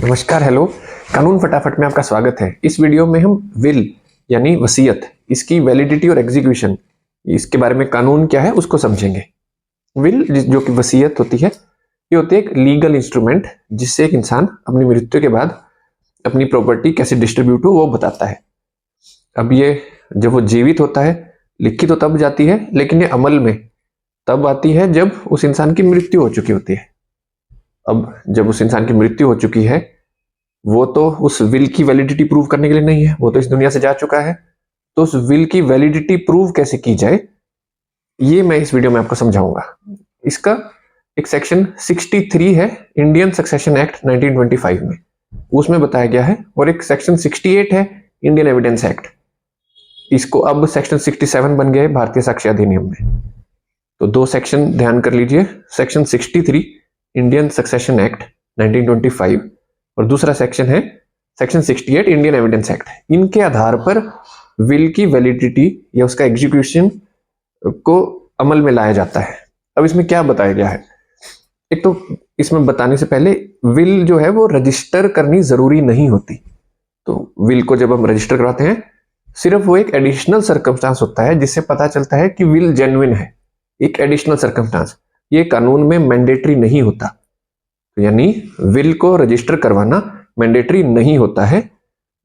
नमस्कार, हेलो। कानून फटाफट में आपका स्वागत है। इस वीडियो में हम विल यानी वसीयत, इसकी वैलिडिटी और एग्जीक्यूशन, इसके बारे में कानून क्या है उसको समझेंगे। विल जो कि वसीयत होती है, ये होती है एक लीगल इंस्ट्रूमेंट जिससे एक इंसान अपनी मृत्यु के बाद अपनी प्रॉपर्टी कैसे डिस्ट्रीब्यूट हो वो बताता है। अब ये जब वो जीवित होता है लिखी तो तब जाती है, लेकिन ये अमल में तब आती है जब उस इंसान की मृत्यु हो चुकी होती है। अब जब उस इंसान की मृत्यु हो चुकी है, वो तो उस विल की वैलिडिटी प्रूव करने के लिए नहीं है, वो तो इस दुनिया से जा चुका है। तो उस विल की वैलिडिटी प्रूव कैसे की जाए, ये मैं इस वीडियो में आपको समझाऊंगा। इसका एक सेक्शन 63 है इंडियन सक्सेशन एक्ट 1925 में, उसमें बताया गया है, और एक सेक्शन 68 है इंडियन एविडेंस एक्ट। इसको अब सेक्शन 67 बन गया है भारतीय साक्ष्य अधिनियम में। तो दो सेक्शन ध्यान कर लीजिए, सेक्शन 63 इंडियन सक्सेशन एक्ट 1925 और दूसरा सेक्शन है सेक्शन 68 इंडियन एविडेंस एक्ट। इनके आधार पर विल की वैलिडिटी या उसका एग्जीक्यूशन को अमल में लाया जाता है। अब इसमें क्या बताया गया है, एक तो इसमें बताने से पहले विल जो है वो रजिस्टर करनी जरूरी नहीं होती। तो विल को जब हम रजिस्टर कराते हैं, सिर्फ वो एक एडिशनल सर्कमस्टांस होता है जिससे पता चलता है कि विल जेन्युइन है, एक एडिशनल सर्कमस्टांस। ये कानून में मैंडेटरी नहीं होता, तो यानी विल को रजिस्टर करवाना मैंडेटरी नहीं होता है।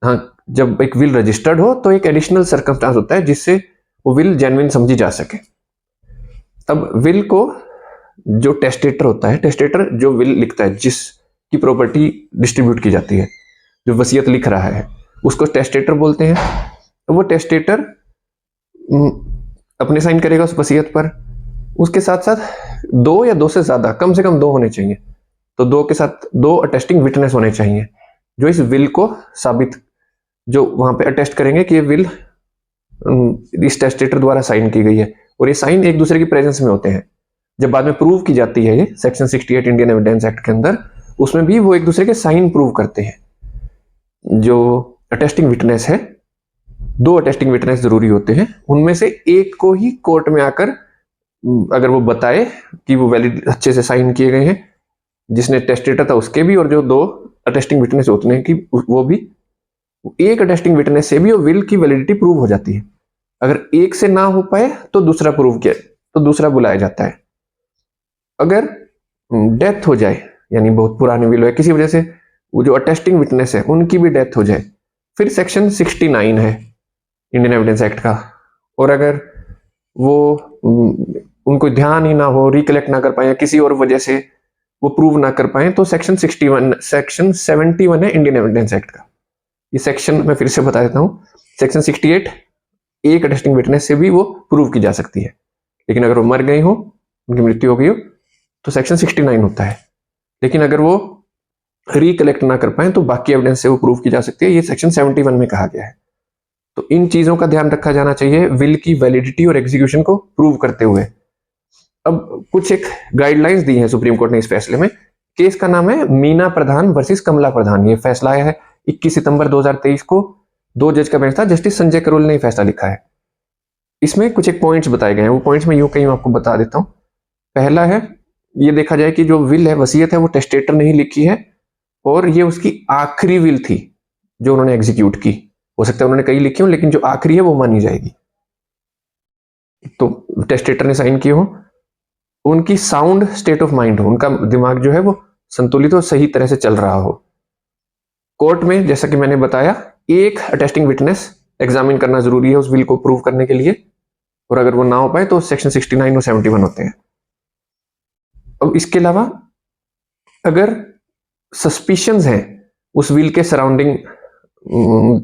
हाँ, जब एक विल रजिस्टर्ड हो तो एक एडिशनल सर्कमस्टांस होता है जिससे वो विल जेन्युइन समझी जा सके। अब विल को जो टेस्टेटर होता है, टेस्टेटर जो विल लिखता है, जिसकी प्रॉपर्टी डिस्ट्रीब्यूट की जाती है, जो वसीयत लिख रहा है, उसको टेस्टेटर बोलते हैं। तो वो टेस्टेटर अपने साइन करेगा उस वसीयत पर। उसके साथ साथ दो या दो से ज्यादा, कम से कम दो होने चाहिए, तो दो के साथ दो अटेस्टिंग विटनेस होने चाहिए जो इस विल को साबित, जो वहां पे अटेस्ट करेंगे कि ये विल इस टेस्टेटर द्वारा साइन की गई है। और ये साइन एक दूसरे की प्रेजेंस में होते हैं। जब बाद में प्रूव की जाती है ये सेक्शन 68 इंडियन एविडेंस एक्ट के अंदर, उसमें भी वो एक दूसरे के साइन प्रूव करते हैं। जो अटेस्टिंग विटनेस है, दो अटेस्टिंग विटनेस जरूरी होते हैं, उनमें से एक को ही कोर्ट में आकर अगर वो बताए कि वो वैलिड अच्छे से साइन किए गए हैं, जिसने टेस्टेटर था उसके भी, और जो दो अटेस्टिंग विटनेस होते हैं कि वो भी, एक अटेस्टिंग विटनेस से भी वो विल की वैलिडिटी प्रूव हो जाती है। अगर एक से ना हो पाए तो दूसरा प्रूव किया, तो दूसरा बुलाया जाता है। अगर डेथ हो जाए, यानी बहुत पुरानी विल है, किसी वजह से वो जो अटेस्टिंग विटनेस है उनकी भी डेथ हो जाए, फिर सेक्शन 69 है इंडियन एविडेंस एक्ट का, और अगर वो उनको ध्यान ही ना हो, रिकलेक्ट ना कर पाए, किसी और वजह से वो प्रूव ना कर पाए, तो सेक्शन 71 है इंडियन एविडेंस एक्ट का। ये सेक्शन मैं फिर से बता देता हूं, सेक्शन 68 एक अटेस्टिंग विटनेस से भी वो प्रूव की जा सकती है, लेकिन अगर वो मर गई हो, उनकी मृत्यु हो गई हो, तो सेक्शन 69 होता है। लेकिन अगर वो रिकलेक्ट ना कर पाए तो बाकी एविडेंस से वो प्रूव की जा सकती है, ये सेक्शन 71 में कहा गया है। तो इन चीजों का ध्यान रखा जाना चाहिए विल की वैलिडिटी और एग्जीक्यूशन को प्रूव करते हुए। अब कुछ एक गाइडलाइंस दी है सुप्रीम कोर्ट ने इस फैसले में। केस का नाम है मीना प्रधान वर्सेस कमला प्रधान। ये फैसला आया है 21 सितंबर 2023 को। दो जज का बेंच था, जस्टिस संजय करोल ने फैसला लिखा है। इसमें कुछ एक पॉइंट्स बताए गए हैं, वो पॉइंट्स मैं यूं कहीं आपको बता देता हूं। पहला है, ये देखा जाए कि जो विल है, वसीयत है, वो टेस्टेटर ने ही लिखी है, और ये उसकी आखिरी विल थी जो उन्होंने एग्जीक्यूट की। हो सकता है उन्होंने कई लिखी हो, लेकिन जो आखिरी है वो मानी जाएगी। तो टेस्टेटर ने साइन किए हो, उनकी साउंड स्टेट ऑफ माइंड हो, उनका दिमाग जो है वो संतुलित और सही तरह से चल रहा हो। कोर्ट में जैसा कि मैंने बताया, एक अटेस्टिंग विटनेस एग्जामिन करना जरूरी है उस विल को प्रूव करने के लिए, और अगर वो ना हो पाए तो सेक्शन 69 और 71 होते हैं। अब इसके अलावा अगर सस्पिशंस हैं उस विल के सराउंडिंग,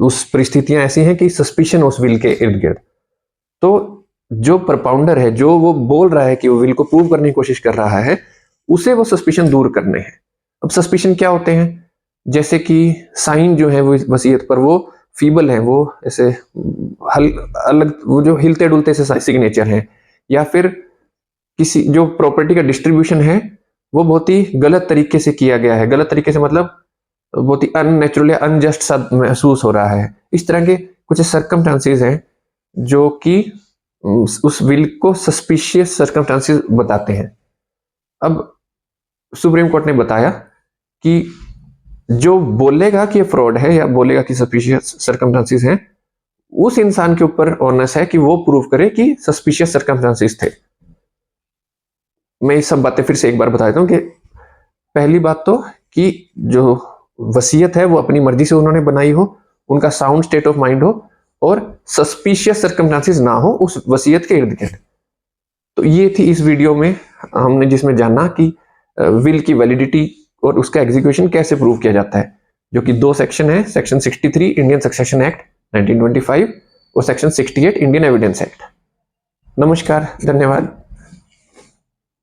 उस परिस्थितियां ऐसी हैं कि सस्पिशन उस विल के इर्द गिर्द, तो जो प्रपाउंडर है, जो वो बोल रहा है कि वो विल को प्रूव करने की कोशिश कर रहा है, उसे वो सस्पिशन दूर करने हैं। अब सस्पिशन क्या होते हैं, जैसे कि साइन जो है वो वसीयत पर वो फीबल है, वो ऐसे अलग, वो जो हिलते डुलते से सिग्नेचर है, या फिर किसी जो प्रॉपर्टी का डिस्ट्रीब्यूशन है वो बहुत ही गलत तरीके से किया गया है। गलत तरीके से मतलब बहुत ही अननेचुरल या अनजस्ट सा महसूस हो रहा है। इस तरह के कुछ सर्कमस्टांसेस हैं जो कि उस विल को सस्पिशियस सर्कमस्टांसेस बताते हैं। अब सुप्रीम कोर्ट ने बताया कि जो बोलेगा कि ये फ्रॉड है या बोलेगा कि सस्पिशियस सर्कमस्टांसेस हैं, उस इंसान के ऊपर ऑनस है कि वो प्रूव करे कि सस्पिशियस सर्कमस्टांसेस थे। मैं ये सब बातें फिर से एक बार बता देता हूँ कि पहली बात तो कि जो वसीयत है वो अपनी मर्जी से उन्होंने बनाई हो, उनका साउंड स्टेट ऑफ माइंड हो और सस्पिशियस सर्कमस्टांसेस ना हो उस वसीयत के इर्द गिर्द। तो ये थी इस वीडियो में हमने जिसमें जाना कि विल की वैलिडिटी और उसका एग्जीक्यूशन कैसे प्रूव किया जाता है, जो कि 2 सेक्शन है, सेक्शन 63 इंडियन सक्सेशन एक्ट 1925 और सेक्शन 68 इंडियन एविडेंस एक्ट। नमस्कार, धन्यवाद।